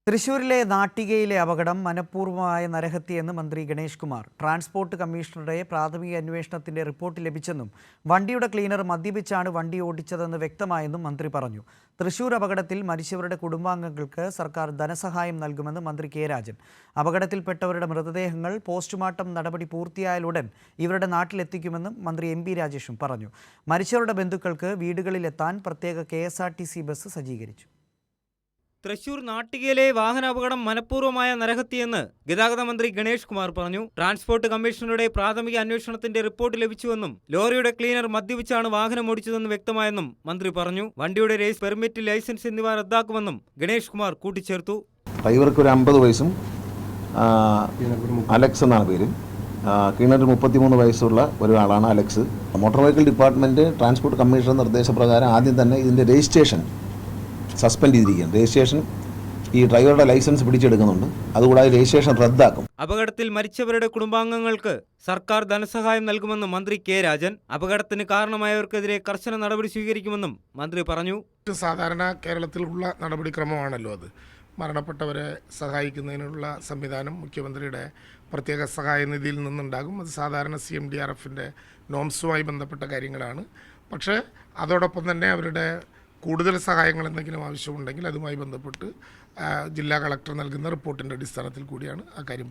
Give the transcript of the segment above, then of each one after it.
തൃശൂരിലെ നാട്ടികയിലെ അപകടം മനഃപൂർവ്വമായ നരഹത്യയെന്ന് മന്ത്രി ഗണേഷ് കുമാർ. ട്രാൻസ്പോർട്ട് കമ്മീഷണറുടെ പ്രാഥമിക അന്വേഷണത്തിന്റെ റിപ്പോർട്ട് ലഭിച്ചെന്നും വണ്ടിയുടെ ക്ലീനർ മദ്യപിച്ചാണ് വണ്ടി ഓടിച്ചതെന്ന് വ്യക്തമായെന്നും മന്ത്രി പറഞ്ഞു. തൃശൂർ അപകടത്തിൽ മരിച്ചവരുടെ കുടുംബാംഗങ്ങൾക്ക് സർക്കാർ ധനസഹായം നൽകുമെന്ന് മന്ത്രി കെ രാജൻ. അപകടത്തിൽപ്പെട്ടവരുടെ മൃതദേഹങ്ങൾ പോസ്റ്റ്മോർട്ടം നടപടി പൂർത്തിയായാലുടൻ ഇവരുടെ നാട്ടിലെത്തിക്കുമെന്നും മന്ത്രി എം പി രാജേഷും പറഞ്ഞു. മരിച്ചവരുടെ ബന്ധുക്കൾക്ക് വീടുകളിലെത്താൻ പ്രത്യേക KSRTC ബസ് സജ്ജീകരിച്ചു. തൃശൂർ നാട്ടികയിലെ വാഹനാപകടം മനഃപൂർവ്വമായ നരഹത്യയെന്ന് ഗതാഗത മന്ത്രി ഗണേഷ് കുമാർ പറഞ്ഞു. ട്രാൻസ്പോർട്ട് കമ്മീഷണറുടെ പ്രാഥമിക അന്വേഷണത്തിന്റെ റിപ്പോർട്ട് ലഭിച്ചുവെന്നും ലോറിയുടെ ക്ലീനർ മദ്യപിച്ചാണ് വാഹനം ഓടിച്ചതെന്ന് വ്യക്തമായെന്നും മന്ത്രി പറഞ്ഞു. വണ്ടിയുടെ റേസ് പെർമിറ്റ്, ലൈസൻസ് എന്നിവ റദ്ദാക്കുമെന്നും ഗണേഷ് കുമാർ കൂട്ടിച്ചേർത്തു. ഡ്രൈവർക്ക് ഒരു 50 വയസ്സും അലക്സ് എന്നാണ് പേര്. ക്ലീനർ 33 വയസ്സുള്ള ഒരാളാണ് Alex. Motor vehicle department transport commissioner നിർദ്ദേശപ്രകാരം ആദ്യം തന്നെ ഇതിന്റെ രജിസ്ട്രേഷൻ സസ്പെൻഡ് ചെയ്തിരിക്കുകയാണ്. രജിസ്ട്രേഷൻ ഈ ഡ്രൈവറുടെ ലൈസൻസ് പിടിച്ചെടുക്കുന്നുണ്ട്. അതുകൂടാതെ രജിസ്ട്രേഷൻ റദ്ദാക്കും. അപകടത്തിൽ മരിച്ചവരുടെ കുടുംബാംഗങ്ങൾക്ക് സർക്കാർ ധനസഹായം നൽകുമെന്ന് മന്ത്രി കെ രാജൻ. അപകടത്തിന് കാരണമായവർക്കെതിരെ കർശന നടപടി സ്വീകരിക്കുമെന്നും മന്ത്രി പറഞ്ഞു. സാധാരണ കേരളത്തിലുള്ള നടപടിക്രമമാണല്ലോ അത്. മരണപ്പെട്ടവരെ സഹായിക്കുന്നതിനുള്ള സംവിധാനം മുഖ്യമന്ത്രിയുടെ പ്രത്യേക സഹായ നിധിയിൽ നിന്നുണ്ടാകും. അത് സാധാരണ CMDRFന്റെ നോംസുമായി ബന്ധപ്പെട്ട കാര്യങ്ങളാണ്. പക്ഷേ അതോടൊപ്പം തന്നെ അവരുടെ കൂടുതൽ സഹായങ്ങൾ എന്തെങ്കിലും ആവശ്യമുണ്ടെങ്കിൽ അതുമായി ബന്ധപ്പെട്ട് ജില്ലാ കളക്ടർ നൽകുന്ന റിപ്പോർട്ടിൻ്റെ അടിസ്ഥാനത്തിൽ കൂടിയാണ് ആ കാര്യം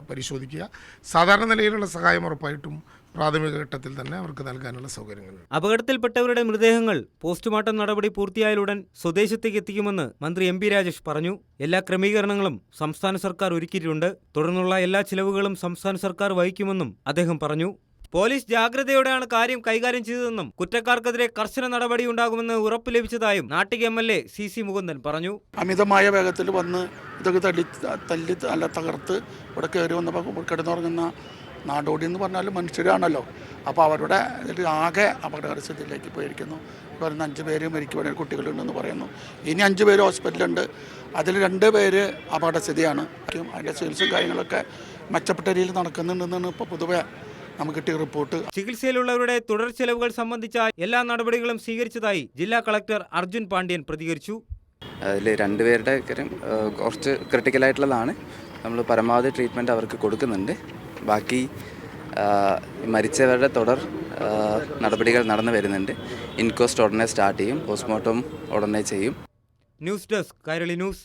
പരിശോധിക്കുക. സാധാരണ നിലയിലുള്ള സഹായം ഉറപ്പായിട്ടും പ്രാഥമിക ഘട്ടത്തിൽ തന്നെ അവർക്ക് നൽകാനുള്ള സൗകര്യങ്ങളുണ്ട്. അപകടത്തിൽപ്പെട്ടവരുടെ മൃതദേഹങ്ങൾ പോസ്റ്റ്മോർട്ടം നടപടി പൂർത്തിയായാലുടൻ സ്വദേശത്തേക്ക് എത്തിക്കുമെന്ന് മന്ത്രി എം പി രാജേഷ് പറഞ്ഞു. എല്ലാ ക്രമീകരണങ്ങളും സംസ്ഥാന സർക്കാർ ഒരുക്കിയിട്ടുണ്ട്. തുടർന്നുള്ള എല്ലാ ചിലവുകളും സംസ്ഥാന സർക്കാർ വഹിക്കുമെന്നും അദ്ദേഹം പറഞ്ഞു. പോലീസ് ജാഗ്രതയോടെയാണ് കാര്യം കൈകാര്യം ചെയ്തതെന്നും കുറ്റക്കാർക്കെതിരെ കർശന നടപടി ഉണ്ടാകുമെന്ന് ഉറപ്പ് ലഭിച്ചതായും നാട്ടിക MLA CC മുകുന്ദൻ പറഞ്ഞു. അമിതമായ വേഗത്തിൽ വന്ന് ഇതൊക്കെ തല്ലി അല്ല തകർത്ത് ഇവിടെ കയറി വന്നപ്പോൾ കിടന്നുറങ്ങുന്ന നാടോടി എന്ന് പറഞ്ഞാൽ മനുഷ്യരാണല്ലോ. അപ്പോൾ അവരുടെ ആകെ അപകടസ്ഥിതിയിലേക്ക് പോയിരിക്കുന്നു. പറയുന്ന 5 പേര് മരിക്കുവാൻ കുട്ടികളുണ്ടെന്ന് പറയുന്നു. ഇനി 5 പേര് ഹോസ്പിറ്റലുണ്ട്. അതിൽ 2 പേര് അപകടസ്ഥിതിയാണ്. അതിൻ്റെ ചികിത്സയും കാര്യങ്ങളൊക്കെ മെച്ചപ്പെട്ട രീതിയിൽ നടക്കുന്നുണ്ടെന്നാണ് ഇപ്പോൾ പൊതുവെ നമുക്ക് കിട്ടിയ റിപ്പോർട്ട്. ചികിത്സയിലുള്ളവരുടെ തുടർ ചെലവുകൾ സംബന്ധിച്ച എല്ലാ നടപടികളും സ്വീകരിച്ചതായി ജില്ലാ കളക്ടർ അർജുൻ പാണ്ഡ്യൻ പ്രതികരിച്ചു. അതിൽ 2 പേരുടെ കാര്യം കുറച്ച് ക്രിട്ടിക്കലായിട്ടുള്ളതാണ്. നമ്മൾ പരമാവധി ട്രീറ്റ്മെൻറ്റ് അവർക്ക് കൊടുക്കുന്നുണ്ട്. ബാക്കി മരിച്ചവരുടെ തുടർ നടപടികൾ നടന്നു വരുന്നുണ്ട്. ഇൻക്വസ്റ്റ് ഉടനെ സ്റ്റാർട്ട് ചെയ്യും. പോസ്റ്റ്മോർട്ടം ഉടനെ ചെയ്യും. News desk Kairali news.